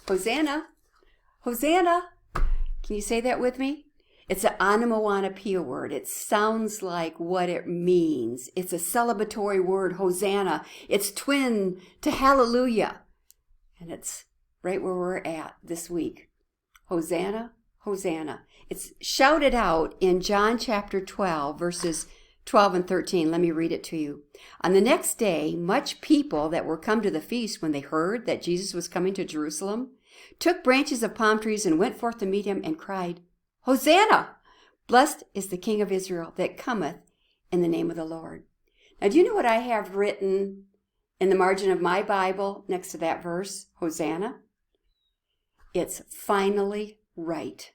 Hosanna. Hosanna. Can you say that with me? It's an onomatopoeia word. It sounds like what it means. It's a celebratory word, Hosanna. It's twin to hallelujah. And it's right where we're at this week. Hosanna, Hosanna. It's shouted out in John chapter 12, verses 12 and 13. Let me read it to you. On the next day, much people that were come to the feast, when they heard that Jesus was coming to Jerusalem, took branches of palm trees and went forth to meet him and cried, Hosanna! Blessed is the King of Israel that cometh in the name of the Lord. Now, do you know what I have written in the margin of my Bible next to that verse, Hosanna? It's finally right.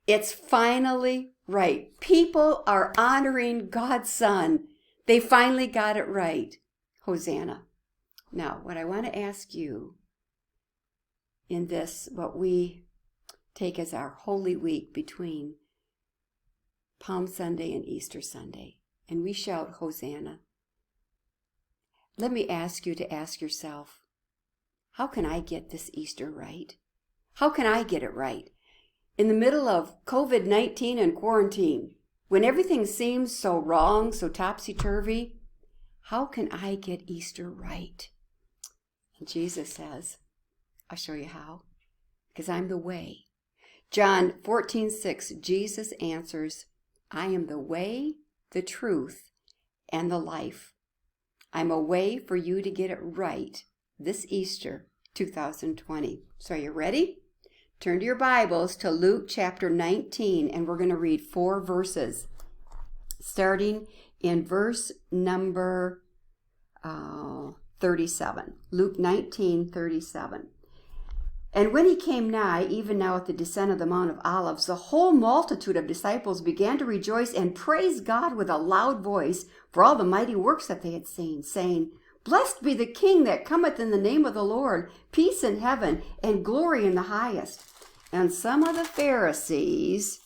It's finally right. People are honoring God's Son. They finally got it right. Hosanna. Now, what I want to ask you in this, what we take as our Holy Week between Palm Sunday and Easter Sunday, and we shout Hosanna. Let me ask you to ask yourself, how can I get this Easter right? How can I get it right? In the middle of COVID-19 and quarantine, when everything seems so wrong, so topsy-turvy, how can I get Easter right? And Jesus says, I'll show you how, because I'm the way. John 14:6, Jesus answers, I am the way, the truth, and the life. I'm a way for you to get it right this Easter 2020. So are you ready? Turn to your Bibles to Luke chapter 19, and we're going to read 4 verses, starting in verse number 37. Luke 19:37. And when he came nigh, even now at the descent of the Mount of Olives, the whole multitude of disciples began to rejoice and praise God with a loud voice for all the mighty works that they had seen, saying, Blessed be the King that cometh in the name of the Lord, peace in heaven and glory in the highest. And some of the Pharisees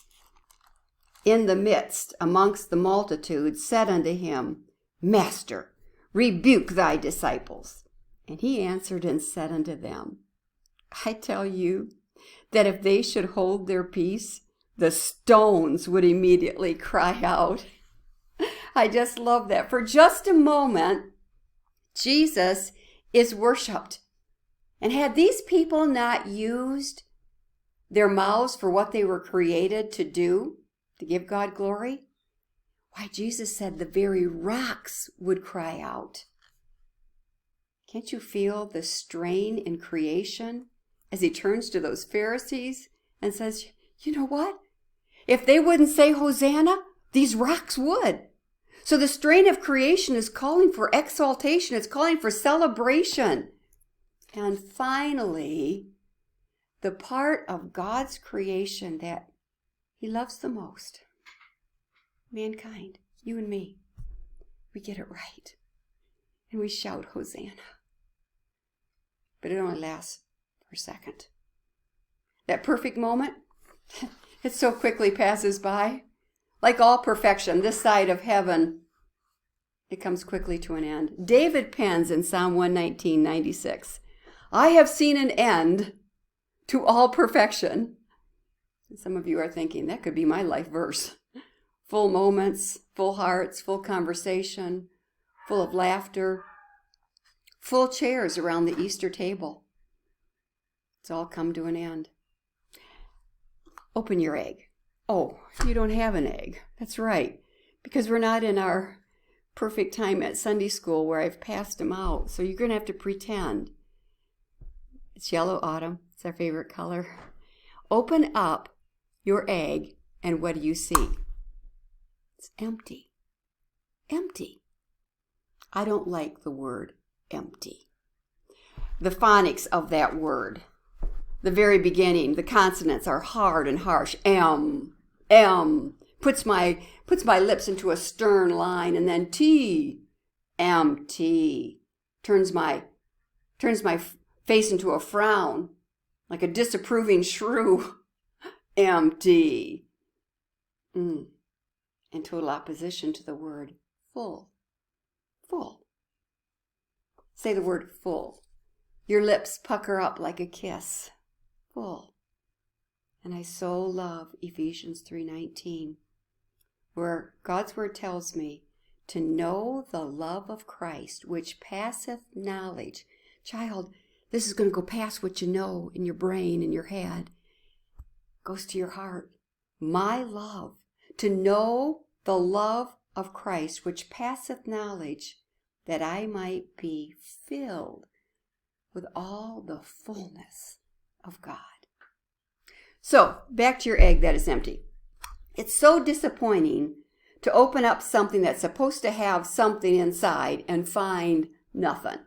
in the midst amongst the multitude said unto him, Master, rebuke thy disciples. And he answered and said unto them, I tell you that if they should hold their peace, the stones would immediately cry out. I just love that. For just a moment, Jesus is worshiped. And had these people not used their mouths for what they were created to do, to give God glory, why, Jesus said the very rocks would cry out. Can't you feel the strain in creation as he turns to those Pharisees and says, you know what? If they wouldn't say Hosanna, these rocks would. So the strain of creation is calling for exaltation. It's calling for celebration. And finally, the part of God's creation that he loves the most, mankind, you and me, we get it right. And we shout Hosanna. But it only lasts for a second. That perfect moment, it so quickly passes by. Like all perfection, this side of heaven, it comes quickly to an end. David pens in Psalm 119:96, I have seen an end to all perfection. And some of you are thinking, that could be my life verse. Full moments, full hearts, full conversation, full of laughter, full chairs around the Easter table. It's all come to an end. Open your egg. Oh, you don't have an egg. That's right. Because we're not in our perfect time at Sunday school where I've passed them out. So you're going to have to pretend. It's yellow autumn. It's our favorite color. Open up your egg, and what do you see? It's empty. Empty. I don't like the word empty. The phonics of that word, the very beginning, the consonants are hard and harsh. M, puts my lips into a stern line, and then T, empty, turns my face into a frown, like a disapproving shrew. Empty. In total opposition to the word full. Full. Say the word full. Your lips pucker up like a kiss. full. And I so love Ephesians 3:19, where God's word tells me to know the love of Christ, which passeth knowledge. Child, this is going to go past what you know in your brain, in your head. Goes to your heart. My love, to know the love of Christ, which passeth knowledge, that I might be filled with all the fullness of God. So, back to your egg that is empty. It's so disappointing to open up something that's supposed to have something inside and find nothing.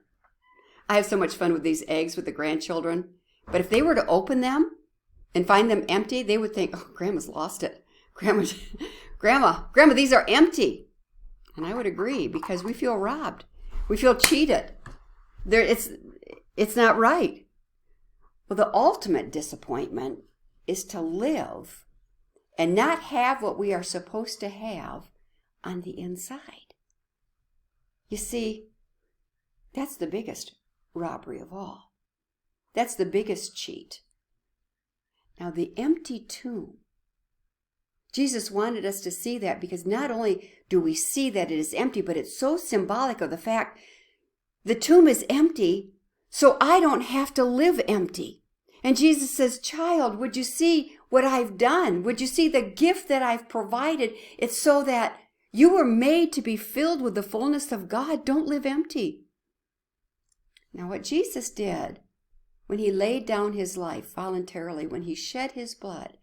I have so much fun with these eggs with the grandchildren, but if they were to open them and find them empty, they would think, oh, Grandma's lost it. Grandma, these are empty. And I would agree, because we feel robbed. We feel cheated. It's not right. Well, the ultimate disappointment is to live and not have what we are supposed to have on the inside. You see, that's the biggest robbery of all. That's the biggest cheat. Now, the empty tomb. Jesus wanted us to see that, because not only do we see that it is empty, but it's so symbolic of the fact the tomb is empty, so I don't have to live empty. And Jesus says, child, would you see what I've done? Would you see the gift that I've provided? It's so that you were made to be filled with the fullness of God. Don't live empty. Now, what Jesus did when he laid down his life voluntarily, when he shed his blood,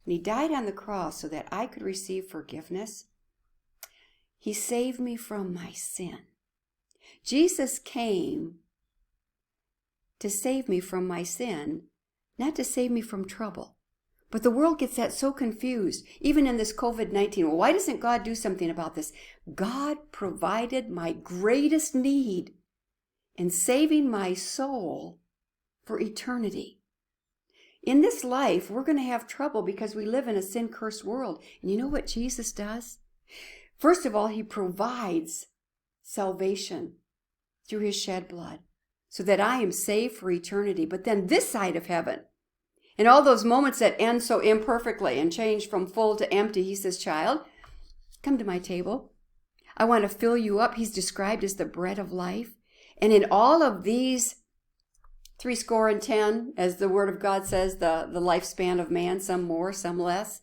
and he died on the cross so that I could receive forgiveness, he saved me from my sin. Jesus came to save me from my sin, not to save me from trouble. But the world gets that so confused, even in this COVID-19. Well, why doesn't God do something about this? God provided my greatest need in saving my soul for eternity. In this life, we're going to have trouble because we live in a sin-cursed world. And you know what Jesus does? First of all, he provides salvation through his shed blood, so that I am saved for eternity. But then this side of heaven, in all those moments that end so imperfectly and change from full to empty, he says, child, come to my table. I want to fill you up. He's described as the bread of life. And in all of these 70, as the word of God says, the lifespan of man, some more, some less,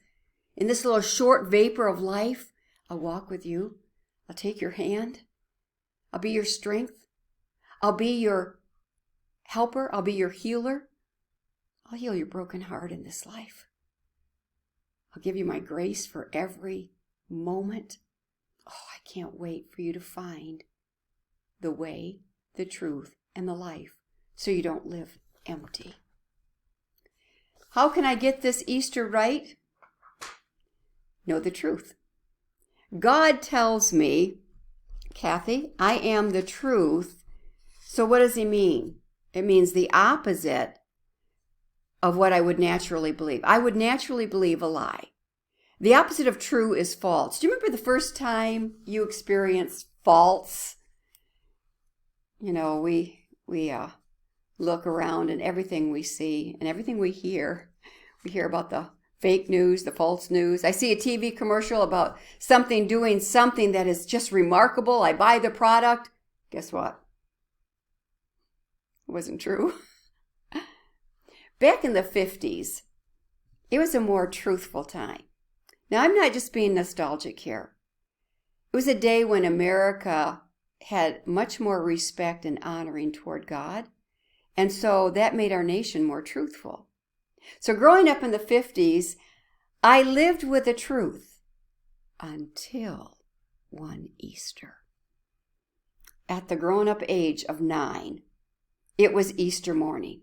in this little short vapor of life, I'll walk with you. I'll take your hand. I'll be your strength. I'll be your helper. I'll be your healer. I'll heal your broken heart in this life. I'll give you my grace for every moment. Oh, I can't wait for you to find the way, the truth, and the life, so you don't live empty. How can I get this Easter right? Know the truth. God tells me, Kathy, I am the truth. So what does he mean? It means the opposite of what I would naturally believe. I would naturally believe a lie. The opposite of true is false. Do you remember the first time you experienced false? You know, we look around, and everything we see and everything we hear about the fake news, the false news. I see a TV commercial about something doing something that is just remarkable. I buy the product. Guess what? It wasn't true. Back in the 50s, it was a more truthful time. Now, I'm not just being nostalgic here. It was a day when America had much more respect and honoring toward God, and so that made our nation more truthful. So growing up in the 50s, I lived with the truth until one Easter. At the grown-up age of 9, it was Easter morning.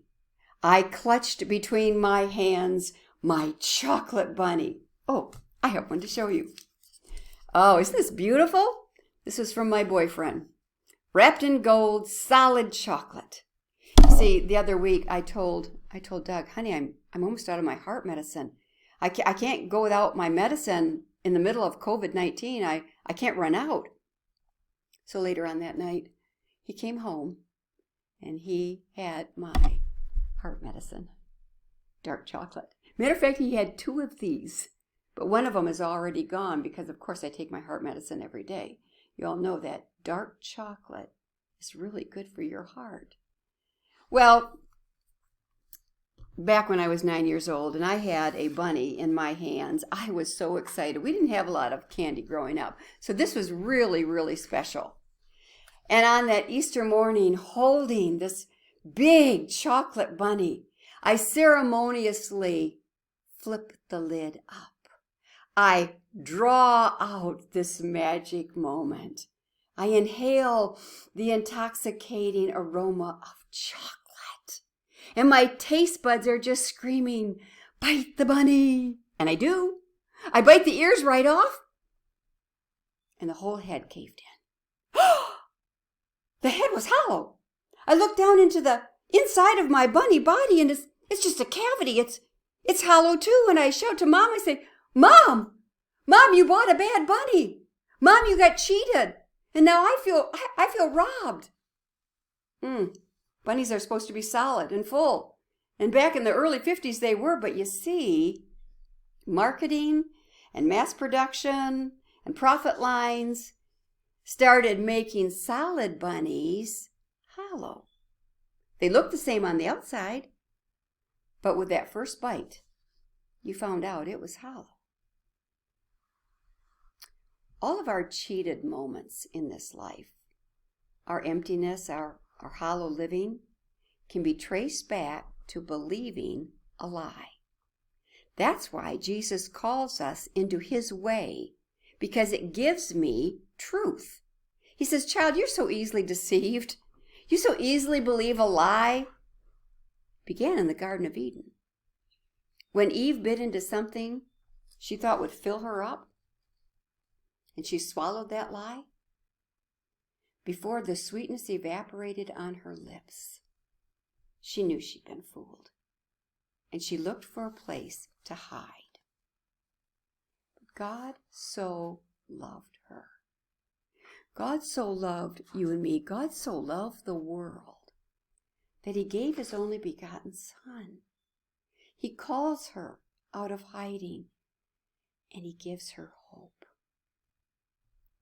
I clutched between my hands my chocolate bunny. Oh, I have one to show you. Oh, isn't this beautiful? This is from my boyfriend. Wrapped in gold, solid chocolate. See, the other week I told Doug, honey, I'm almost out of my heart medicine. I can't go without my medicine in the middle of COVID-19. I can't run out. So later on that night, he came home and he had my heart medicine. dark chocolate. Matter of fact, he had 2 of these, but one of them is already gone because, of course, I take my heart medicine every day. You all know that dark chocolate is really good for your heart. Well, back when I was 9 years old and I had a bunny in my hands, I was so excited. We didn't have a lot of candy growing up, so this was really, really special. And on that Easter morning, holding this big chocolate bunny, I ceremoniously flip the lid up. I draw out this magic moment. I inhale the intoxicating aroma of chocolate. And my taste buds are just screaming, bite the bunny. And I do. I bite the ears right off. And the whole head caved in. The head was hollow. I looked down into the inside of my bunny body, and it's just a cavity. It's hollow too. And I shout to Mom. I say, Mom, you bought a bad bunny. Mom, you got cheated, and now I feel robbed. Bunnies are supposed to be solid and full, and back in the early 50s they were. But you see, marketing and mass production and profit lines started making solid bunnies hollow. They looked the same on the outside, but with that first bite, you found out it was hollow. All of our cheated moments in this life, our emptiness, our hollow living, can be traced back to believing a lie. That's why Jesus calls us into his way, because it gives me truth. He says, child, you're so easily deceived. You so easily believe a lie. It began in the Garden of Eden. When Eve bit into something she thought would fill her up, and she swallowed that lie, before the sweetness evaporated on her lips, she knew she'd been fooled, and she looked for a place to hide. But God so loved her. God so loved you and me. God so loved the world that he gave his only begotten Son. He calls her out of hiding, and he gives her hope.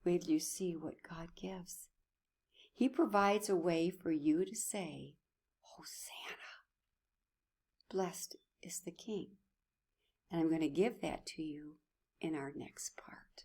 Wait till you see what God gives. He provides a way for you to say, Hosanna. Blessed is the King. And I'm going to give that to you in our next part.